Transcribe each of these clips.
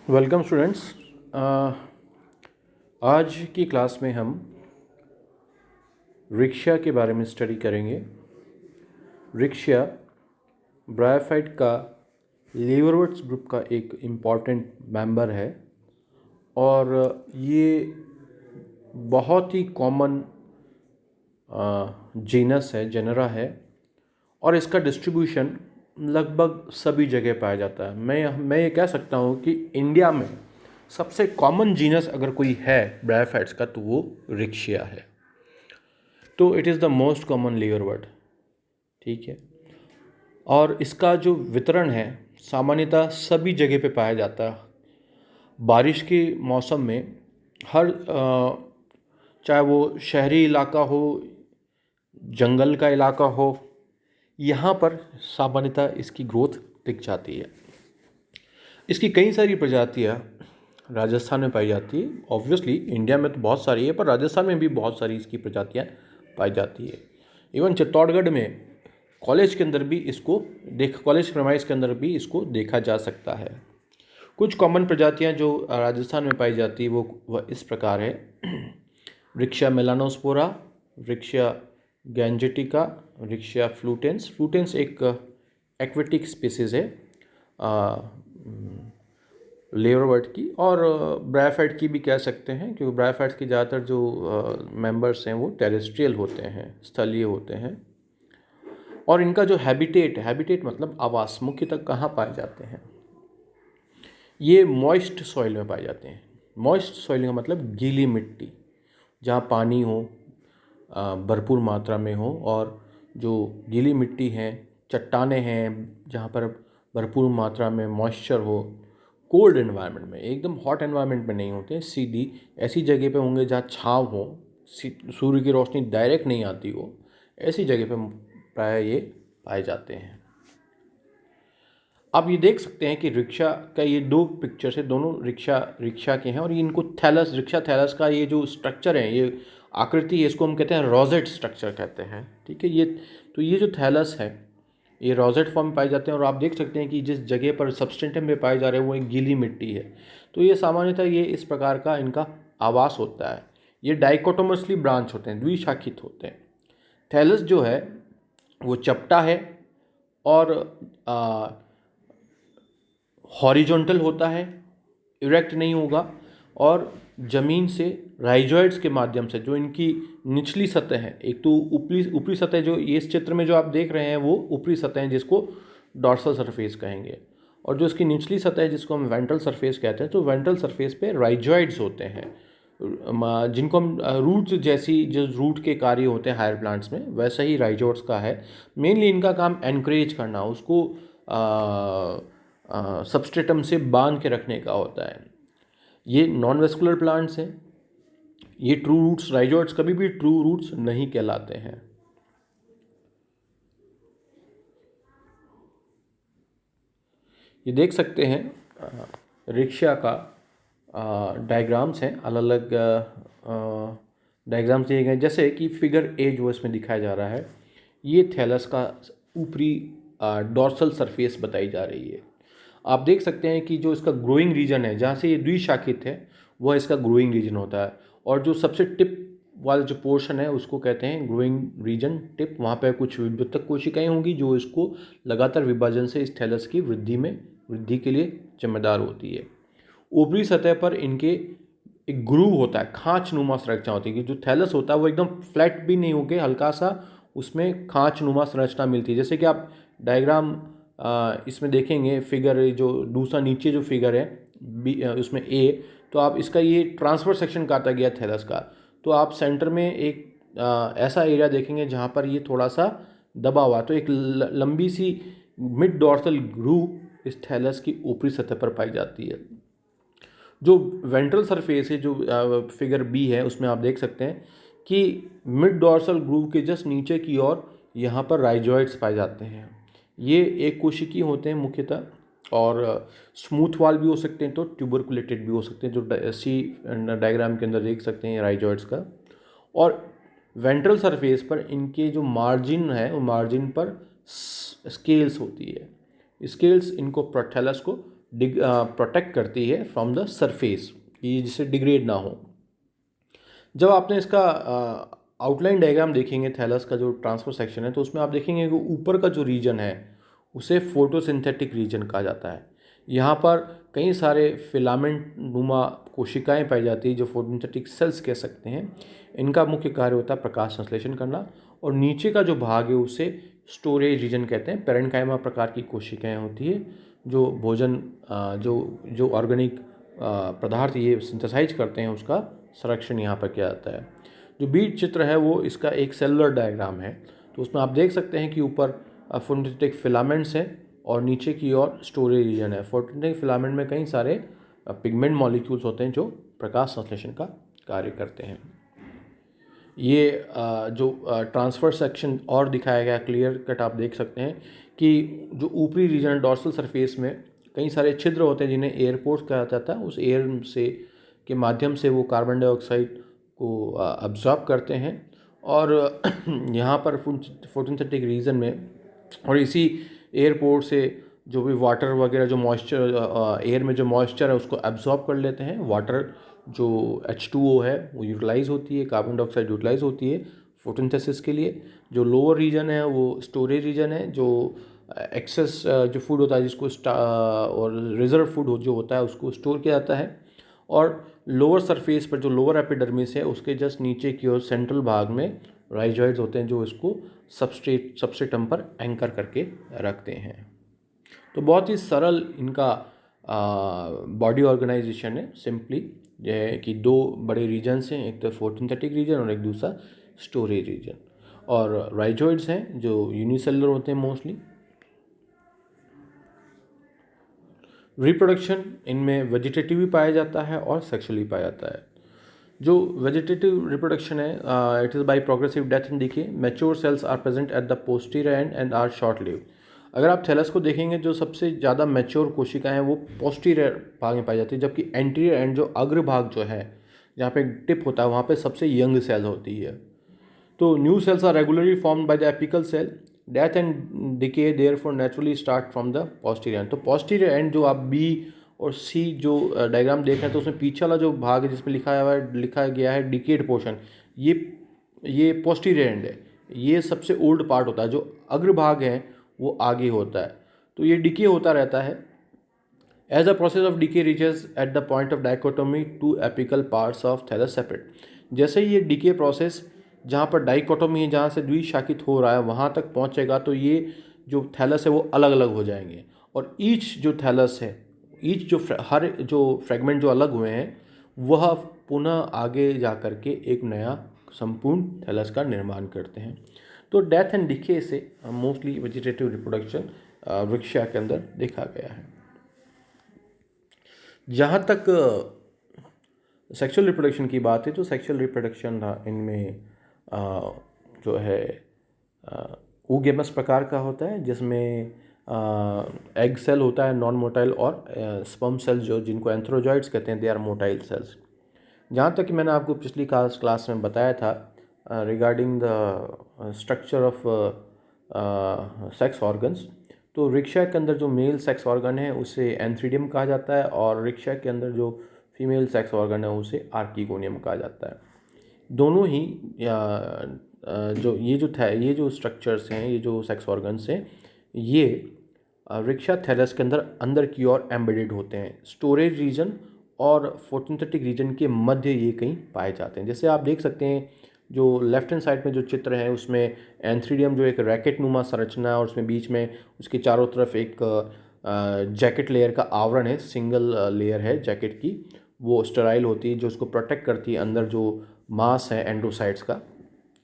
Welcome students. आज की class में हम रिक्शा के बारे में स्टडी करेंगे। रिक्शा ब्रायोफाइट का लीवरवर्ट्स ग्रुप का एक इम्पॉर्टेंट मेंबर है और ये बहुत ही कॉमन जीनस है, जेनरा है और इसका डिस्ट्रीब्यूशन लगभग सभी जगह पाया जाता है। मैं ये कह सकता हूँ कि इंडिया में सबसे कॉमन जीनस अगर कोई है ब्रायोफाइट्स का तो वो रिक्शिया है। तो it is the most common liverwort, ठीक है। और इसका जो वितरण है सामान्यतः सभी जगह पे पाया जाता है। बारिश के मौसम में हर चाहे वो शहरी इलाका हो, जंगल का इलाका हो, यहाँ पर सामान्यतः इसकी ग्रोथ दिख जाती है। इसकी कई सारी प्रजातियाँ राजस्थान में पाई जाती है। ऑब्वियसली इंडिया में तो बहुत सारी है, पर राजस्थान में भी बहुत सारी इसकी प्रजातियाँ पाई जाती है। इवन चित्तौड़गढ़ में कॉलेज के अंदर भी इसको कॉलेज प्रेमाइस के अंदर भी इसको देखा जा सकता है। कुछ कॉमन प्रजातियाँ जो राजस्थान में पाई जाती है वह इस प्रकार है। Riccia melanospora, Riccia gangetica, Riccia fluitans. Fluitans एक एक्वेटिक स्पीसीज़ है लीवरवर्ट की, और ब्रायोफाइट की भी कह सकते हैं, क्योंकि ब्रायोफाइट्स के ज़्यादातर जो मेंबर्स हैं वो टेरेस्ट्रियल होते हैं, स्थलीय होते हैं। और इनका जो हैबिटेट मतलब आवास मुख्यतः कहाँ पाए जाते हैं, ये मॉइस्ट सॉइल में पाए जाते हैं। मॉइस्ट सॉइल का मतलब गीली मिट्टी, जहाँ पानी हो भरपूर मात्रा में हो, और जो गीली मिट्टी है, चट्टानें हैं जहाँ पर भरपूर मात्रा में मॉइस्चर हो। कोल्ड एनवायरनमेंट में, एकदम हॉट एनवायरनमेंट में नहीं होते, सीधी ऐसी जगह पे होंगे जहाँ छाँव हो, सूर्य की रोशनी डायरेक्ट नहीं आती हो, ऐसी जगह पे प्राय ये पाए जाते हैं। आप ये देख सकते हैं कि रिक्शा का ये दो पिक्चर्स है, दोनों रिक्शा के हैं, और ये इनको रिक्शा थैलस का ये जो स्ट्रक्चर है, ये आकृति है, इसको हम कहते हैं रोजेट स्ट्रक्चर कहते हैं, ठीक है। ये जो थैलस है ये रोजेट फॉर्म में पाए जाते हैं, और आप देख सकते हैं कि जिस जगह पर सबस्टेंटम में पाए जा रहे हैं वो एक गीली मिट्टी है। तो ये सामान्यतः ये इस प्रकार का इनका आवास होता है। ये डाइकोटोमसली ब्रांच होते हैं, द्विशाखित होते हैं। थैलस जो है वो चपटा है और हॉरिजॉन्टल होता है, इरेक्ट नहीं होगा, और ज़मीन से राइजॉइड्स के माध्यम से जो इनकी निचली सतह है, एक तो ऊपरी सतह जो ये इस चित्र में जो आप देख रहे हैं वो ऊपरी सतह है जिसको डॉर्सल सरफेस कहेंगे, और जो इसकी निचली सतह है जिसको हम वेंट्रल सरफेस कहते हैं, तो वेंट्रल सरफेस पे राइजॉइड्स होते हैं, जिनको हम रूट्स जैसी जो रूट के कार्य होते हैं हायर प्लांट्स में, वैसा ही राइजॉइड्स का है। मेनली इनका काम एनकरेज करना, उसको सबस्ट्रेटम से बांध के रखने का होता है। ये नॉन वेस्कुलर प्लांट्स हैं। ये ट्रू रूट्स, राइजॉइड्स कभी भी ट्रू रूट्स नहीं कहलाते हैं। ये देख सकते हैं रिक्शा का डायग्राम्स हैं, अलग अलग डायग्राम्स दिए गए, जैसे कि फिगर ए जो इसमें दिखाया जा रहा है, ये थैलस का ऊपरी डॉर्सल सरफेस बताई जा रही है। आप देख सकते हैं कि जो इसका ग्रोइंग रीजन है, जहाँ से ये द्विशाखित है, वह इसका ग्रोइंग रीजन होता है, और जो सबसे टिप वाला जो पोर्शन है उसको कहते हैं ग्रोइंग रीजन टिप। वहाँ पर कुछ विभुत्तक कोशिकाएं होंगी जो इसको लगातार विभाजन से इस थैलस की वृद्धि के लिए जिम्मेदार होती है। ऊपरी सतह पर इनके एक ग्रूव होता है, खाँच नुमा संरचना होती है, कि जो थैलस होता है वो एकदम फ्लैट भी नहीं होके हल्का सा उसमें खाँच नुमा संरचना मिलती है। जैसे कि आप डायग्राम इसमें देखेंगे, फिगर जो दूसरा नीचे जो फिगर है उसमें ए, तो आप इसका ये ट्रांसफर सेक्शन काटा गया थैलस का, तो आप सेंटर में एक ऐसा एरिया देखेंगे जहाँ पर ये थोड़ा सा दबा हुआ, तो एक लंबी सी मिड डॉर्सल ग्रूव इस थैलस की ऊपरी सतह पर पाई जाती है। जो वेंट्रल सरफेस है, जो फिगर बी है, उसमें आप देख सकते हैं कि मिड डॉर्सल ग्रूव के जस्ट नीचे की ओर यहाँ पर राइजॉइड्स पाए जाते हैं। ये एक कोशिकीय होते हैं मुख्यतः, और स्मूथ वाल भी हो सकते हैं, तो ट्यूबरकुलेटेड भी हो सकते हैं, जो सी डायग्राम के अंदर देख सकते हैं राइजॉइड्स का। और वेंट्रल सरफेस पर इनके जो मार्जिन है, वो मार्जिन पर स्केल्स होती है। स्केल्स इनको थैलस को प्रोटेक्ट करती है फ्रॉम द सरफेस, कि जिससे डिग्रेड ना हो। जब आपने इसका आउटलाइन डायग्राम देखेंगे थैलस का जो ट्रांसफर सेक्शन है, तो उसमें आप देखेंगे कि ऊपर का जो रीजन है उसे फोटोसिंथेटिक रीजन कहा जाता है। यहाँ पर कई सारे फिलामेंट नुमा कोशिकाएं पाई जाती हैं जो फोटोसिंथेटिक सेल्स कह सकते हैं। इनका मुख्य कार्य होता है प्रकाश संश्लेषण करना। और नीचे का जो भाग है उसे स्टोरेज रीजन कहते हैं। पेरेन्काइमा प्रकार की कोशिकाएं होती है जो भोजन जो ऑर्गेनिक पदार्थ ये सिंथेसाइज करते हैं उसका संरक्षण यहाँ पर किया जाता है। जो बीट चित्र है वो इसका एक सेलुलर डायग्राम है। तो उसमें आप देख सकते हैं कि ऊपर फोटोसिंथेटिक फिलामेंट्स हैं और नीचे की ओर स्टोरेज रीजन है। फोटोसिंथेटिक फिलामेंट में कई सारे पिगमेंट मॉलिक्यूल्स होते हैं जो प्रकाश संश्लेषण का कार्य करते हैं। ये जो ट्रांसफर सेक्शन और दिखाया गया क्लियर कट आप देख सकते हैं कि जो ऊपरी रीजन डॉर्सल सरफेस में कई सारे छिद्र होते हैं जिन्हें एयरपोर्ट्स कहा जाता है। उस एयर से के माध्यम से वो कार्बन डाइऑक्साइड को अब्जॉर्ब करते हैं। और यहाँ पर फोटोसिंथेटिक रीजन में और इसी एयरपोर्ट से जो भी वाटर वगैरह जो मॉइस्चर एयर में जो मॉइस्चर है उसको एब्जॉर्ब कर लेते हैं। वाटर जो H2O है वो यूटिलाइज होती है, कार्बन डाइऑक्साइड यूटिलाइज होती है फोटोसिंथेसिस के लिए। जो लोअर रीजन है वो स्टोरेज रीजन है, जो एक्सेस जो फूड होता है जिसको और रिजर्व फूड जो होता है उसको स्टोर किया जाता है। और लोअर सरफेस पर जो लोअर एपिडर्मिस है उसके जस्ट नीचे की ओर सेंट्रल भाग में राइजोइड्स होते हैं जो इसको सबस्ट्रेटम पर एंकर करके रखते हैं। तो बहुत ही सरल इनका बॉडी ऑर्गेनाइजेशन है। सिंपली यह है कि दो बड़े रीजन्स हैं, एक तो फोटोसिंथेटिक रीजन और एक दूसरा स्टोरेज रीजन। और राइजोइड्स हैं जो यूनिसेलुलर होते हैं मोस्टली। रिप्रोडक्शन इनमें वेजिटेटिव भी पाया जाता है और सेक्सुअली पाया जाता है। जो वेजिटेटिव रिप्रोडक्शन है it is by progressive death and decay. Mature cells are present at the posterior end and are short lived. अगर आप थैलस को देखेंगे जो सबसे ज़्यादा मैच्योर कोशिकाएं हैं वो पोस्टीरियर भाग में पाई जाती है, जबकि एंटीरियर एंड जो अग्र भाग जो है जहाँ पे टिप होता है वहाँ पे सबसे यंग सेल होती है। तो new cells are regularly formed by the apical cell. Death and decay therefore naturally start from the posterior end. तो पोस्टीरियर एंड जो आप बी और सी जो डायग्राम देख रहे हैं तो उसमें पीछे वाला जो भाग है जिसमें लिखा गया है डिकेड पोर्शन, ये पोस्टीरियर एंड है। ये सबसे ओल्ड पार्ट होता है। जो अग्र भाग है वो आगे होता है। तो ये डिके होता रहता है। As the process of decay reaches at the point of dichotomy two apical parts of thallus separate. जैसे ही ये डिके प्रोसेस जहाँ पर डाइकोटोमी है, जहाँ से द्विशाखित हो रहा है, वहाँ तक पहुँचेगा तो ये जो थैलस है वो अलग अलग हो जाएंगे। और ईच जो थैलस है, ईच जो हर जो फ्रेगमेंट जो अलग हुए हैं वह पुनः आगे जा कर के एक नया संपूर्ण थैलस का निर्माण करते हैं। तो डेथ एंड डिके से मोस्टली वेजिटेटिव रिप्रोडक्शन वृक्षा के अंदर देखा गया है। जहाँ तक सेक्सुअल रिप्रोडक्शन की बात है तो सेक्सुअल रिप्रोडक्शन इनमें जो है oogamous प्रकार का होता है, जिसमें एग सेल होता है नॉन मोटाइल और स्पर्म सेल जो जिनको एंथ्रोजॉइड्स कहते हैं दे आर मोटाइल सेल्स। जहाँ तक कि मैंने आपको पिछली क्लास में बताया था regarding the structure of sex organs, तो रिक्शा के अंदर जो मेल सेक्स ऑर्गन है उसे एंथ्रीडियम कहा जाता है और रिक्शा के अंदर जो फीमेल सेक्स ऑर्गन है उसे आर्कीगोनियम कहा जाता है। दोनों ही ये जो स्ट्रक्चर्स हैं, ये जो सेक्स ऑर्गन्स हैं, ये रिक्शा थैलस के अंदर की ओर एम्बेडेड होते हैं। स्टोरेज रीजन और फोटोसिंथेटिक रीजन के मध्य ये कहीं पाए जाते हैं। जैसे आप देख सकते हैं जो लेफ्ट हैंड साइड में जो चित्र है उसमें एंथ्रीडियम जो एक रैकेट नुमा संरचना है और उसमें बीच में उसके चारों तरफ एक जैकेट लेयर का आवरण है, सिंगल लेयर है जैकेट की, वो स्टेराइल होती है जो उसको प्रोटेक्ट करती है। अंदर जो मास है एंडोसाइट्स का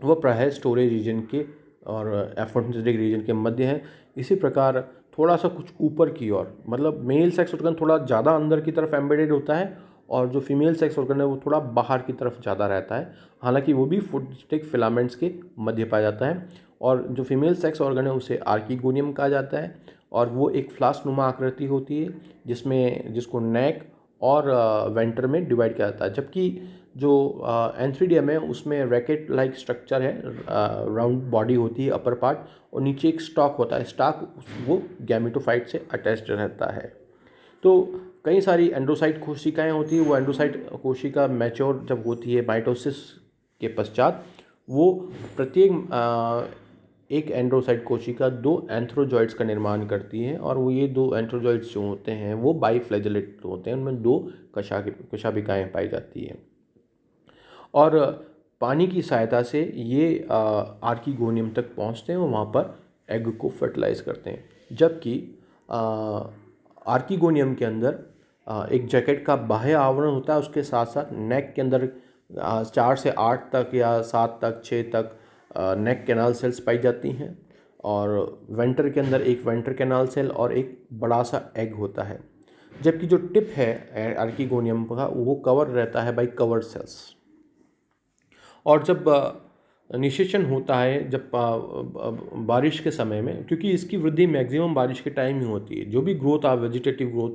वो प्रायः स्टोरेज रीजन के और फोटोसिंथेटिक रीजन के मध्य है। इसी प्रकार थोड़ा सा कुछ ऊपर की ओर, मतलब मेल सेक्स ऑर्गन थोड़ा ज़्यादा अंदर की तरफ एम्बेडेड होता है और जो फीमेल सेक्स ऑर्गन है वो थोड़ा बाहर की तरफ ज़्यादा रहता है। हालांकि वो भी फोटोसिंथेटिक फिलामेंट्स के मध्य पाया जाता है। और जो फीमेल सेक्स ऑर्गन है उसे आर्कीगोनियम कहा जाता है और वो एक फ्लास्क नुमा आकृति होती है जिसको नेक और वेंटर में डिवाइड किया जाता है। जबकि जो एंथ्रीडियम है उसमें रैकेट लाइक स्ट्रक्चर है, राउंड बॉडी होती है अपर पार्ट और नीचे एक स्टॉक होता है। स्टॉक वो गैमेटोफाइट से अटैच्ड रहता है। तो कई सारी एंड्रोसाइट कोशिकाएं होती है, वो एंड्रोसाइट कोशिका मैच्योर जब होती है माइटोसिस के पश्चात, वो प्रत्येक एक एंड्रोसाइट कोशिका दो एंथ्रोजॉइड्स का निर्माण करती है, और वो ये दो एंथ्रोजॉइड्स जो होते हैं वो बाईफ्लैजेलेट होते हैं, उनमें दो कशाभिकाएँ पाई जाती हैं, और पानी की सहायता से ये आर्कीगोनियम तक पहुंचते हैं और वहाँ पर एग को फर्टिलाइज करते हैं। जबकि आर्कीगोनियम के अंदर एक जैकेट का बाह्य आवरण होता है, उसके साथ साथ नेक के अंदर 4 से 8 तक या 7 तक 6 तक नेक कैनाल सेल्स पाई जाती हैं, और वेंटर के अंदर एक वेंटर कैनाल सेल और एक बड़ा सा एग होता है। जबकि जो टिप है आर्कीगोनियम का वो कवर रहता है बाई कवर्ड सेल्स। और जब निषेचन होता है, जब बारिश के समय में, क्योंकि इसकी वृद्धि मैक्सिमम बारिश के टाइम ही होती है, जो भी ग्रोथ आप वेजिटेटिव ग्रोथ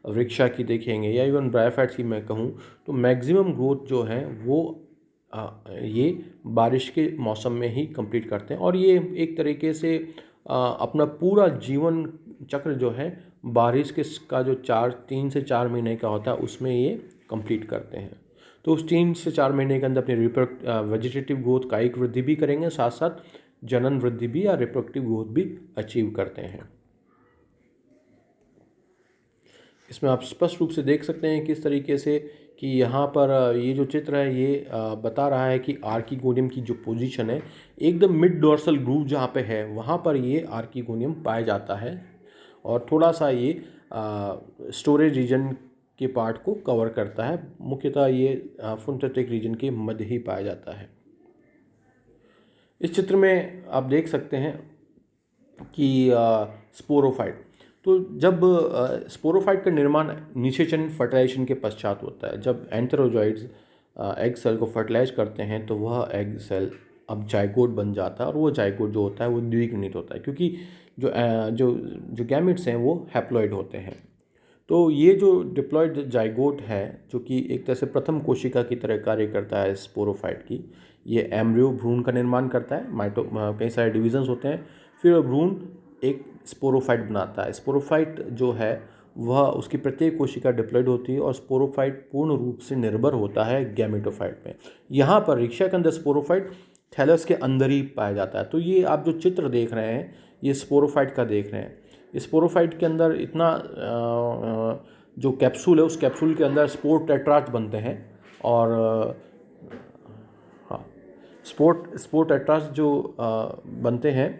वृक्षा की देखेंगे या इवन ब्रायोफाइट्स की मैं कहूँ, तो मैक्सिमम ग्रोथ जो है वो ये बारिश के मौसम में ही कंप्लीट करते हैं, और ये एक तरीके से अपना पूरा जीवन चक्र जो है बारिश के का जो 3 से 4 महीने का होता है उसमें ये कंप्लीट करते हैं। तो उस 3 से 4 महीने के अंदर अपनी वेजिटेटिव ग्रोथ, कायिक वृद्धि भी करेंगे, साथ साथ जनन वृद्धि भी या रिप्रोडक्टिव ग्रोथ भी अचीव करते हैं। इसमें आप स्पष्ट रूप से देख सकते हैं किस तरीके से कि यहाँ पर ये जो चित्र है ये बता रहा है कि आर्कीगोनियम की जो पोजीशन है एकदम मिड डोर्सल ग्रूव जहाँ पे है वहाँ पर ये आर्कीगोनियम पाया जाता है, और थोड़ा सा ये स्टोरेज रीजन के पार्ट को कवर करता है। मुख्यतः ये फुनटेटिक रीजन के मध्य ही पाया जाता है। इस चित्र में आप देख सकते हैं कि स्पोरोफाइट, तो जब स्पोरोफाइट का निर्माण निषेचन फर्टिलाइजेशन के पश्चात होता है। जब एंथेरोजॉइड्स एग सेल को फर्टिलाइज करते हैं तो वह एग सेल अब जाइगोट बन जाता है, और वो जाइगोट जो होता है वो द्विगुणित होता है, क्योंकि जो गैमेट्स हैं वो हैप्लॉइड होते हैं। तो ये जो डिप्लॉयड जाइगोट है, जो कि एक तरह से प्रथम कोशिका की तरह कार्य करता है स्पोरोफाइट की, ये एम्ब्रियो भ्रूण का निर्माण करता है। कई सारे डिविजन्स होते हैं, फिर भ्रूण एक स्पोरोफाइट बनाता है। स्पोरोफाइट जो है वह उसकी प्रत्येक कोशिका डिप्लॉयड होती है, और स्पोरोफाइट पूर्ण रूप से निर्भर होता है गैमेटोफाइट में। यहाँ पर रिक्शा के अंदर स्पोरोफाइट थैलस के अंदर ही पाया जाता है। तो ये आप जो चित्र देख रहे हैं ये स्पोरोफाइट का देख रहे हैं। स्पोरोफाइट के अंदर इतना जो कैप्सूल है उस कैप्सूल के अंदर स्पोर टेट्राज बनते हैं, और हाँ, स्पोर टेट्राज जो बनते हैं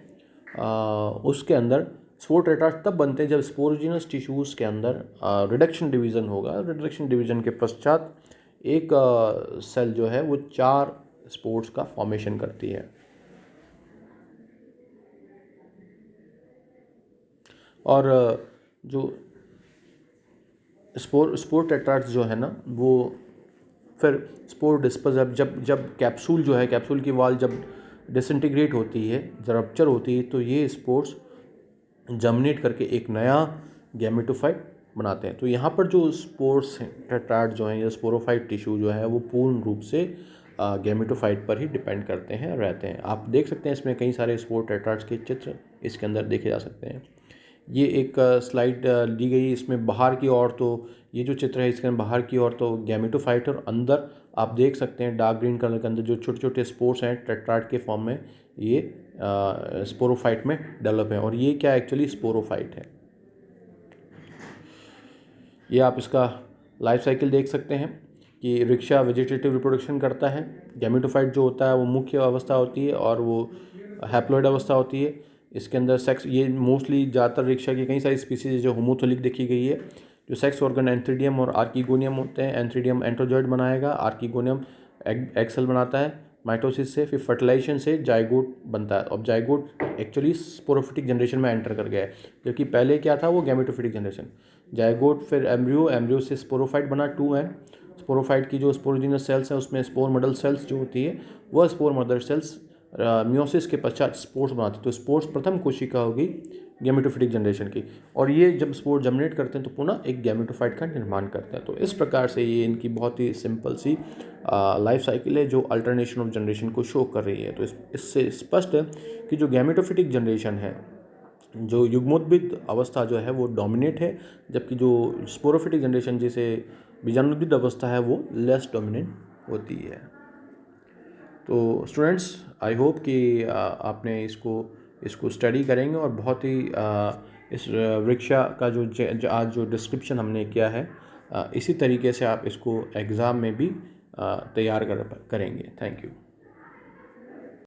उसके अंदर स्पोर टेट्राज तब बनते हैं जब स्पोरोजिनस टिश्यूज़ के अंदर रिडक्शन डिवीज़न होगा। रिडक्शन डिवीज़न के पश्चात एक सेल जो है वो 4 स्पोर्स का फॉर्मेशन करती है। और जो स्पोर टेट्राज जो है ना वो फिर स्पोर डिस्पर्स, जब कैप्सूल जो है, कैप्सूल की वॉल जब डिसइंटीग्रेट होती है, जब रप्चर होती है, तो ये स्पोर्स जर्मिनेट करके एक नया गैमेटोफाइट बनाते हैं। तो यहाँ पर जो स्पोर्स टेट्राड जो हैं या स्पोरोफाइट टिश्यू जो है वो पूर्ण रूप से गैमेटोफाइट पर ही डिपेंड करते हैं, रहते हैं। आप देख सकते हैं इसमें कई सारे स्पोर टेट्राड्स के चित्र इसके अंदर देखे जा सकते हैं। ये एक स्लाइड दी गई, इसमें बाहर की ओर, तो ये जो चित्र है इसके अंदर बाहर की ओर तो गैमेटोफाइट, और अंदर आप देख सकते हैं डार्क ग्रीन कलर के अंदर जो छोटे छोटे स्पोर्स हैं टेट्राड के फॉर्म में, ये स्पोरोफाइट में डेवलप है। और ये क्या एक्चुअली स्पोरोफाइट है। ये आप इसका लाइफ साइकिल देख सकते हैं कि रिक्शा वेजिटेटिव रिप्रोडक्शन करता है। गैमेटोफाइट जो होता है वो मुख्य अवस्था होती है और वो हैप्लॉइड अवस्था होती है। इसके अंदर सेक्स, ये मोस्टली ज़्यादातर रिक्शा की कई सारी स्पीसीज जो होमोथोलिक देखी गई है। जो सेक्स ऑर्गन एंथ्रीडियम और आर्कीगोनियम होते हैं। एंथ्रीडियम एंट्रोजॉइड बनाएगा, आर्कीगोनियम एग सेल बनाता है माइटोसिस से, फिर फर्टिलाइजेशन से जाइगोट बनता है। अब जाइगोट एक्चुअली स्पोरोफिटिक जनरेशन में एंटर कर गया है, जबकि पहले क्या था वो गैमेटोफिटिक जनरेशन। जाइगोट फिर एम्ब्रियो, एम्ब्रियो से स्पोरोफाइट बना 2n। स्पोरोफाइट की जो स्पोरोजिनस सेल्स हैं उसमें स्पोर मॉडल सेल्स जो होती है वह स्पोर मदर सेल्स मियोसिस के पश्चात स्पोर्स बनाती है। तो स्पोर्स प्रथम कोशिका होगी गैमेटोफिटिक जनरेशन की, और ये जब स्पोर जर्मिनेट करते हैं तो पुनः एक गैमेटोफाइट का निर्माण करते हैं। तो इस प्रकार से ये इनकी बहुत ही सिंपल सी लाइफ साइकिल है जो अल्टरनेशन ऑफ जनरेशन को शो कर रही है। तो इससे स्पष्ट है कि जो गैमेटोफिटिक जनरेशन है जो युग्मोद्भिद अवस्था जो है वो डोमिनेट है, जबकि जो स्पोरोफिटिक जनरेशन जैसे बीजाणुद्भिद अवस्था है वो लेस डोमिनेंट होती है। तो स्टूडेंट्स, आई होप कि आपने इसको स्टडी करेंगे और बहुत ही इस वृक्षा का आज जो डिस्क्रिप्शन हमने किया है इसी तरीके से आप इसको एग्ज़ाम में भी तैयार करेंगे। Thank you.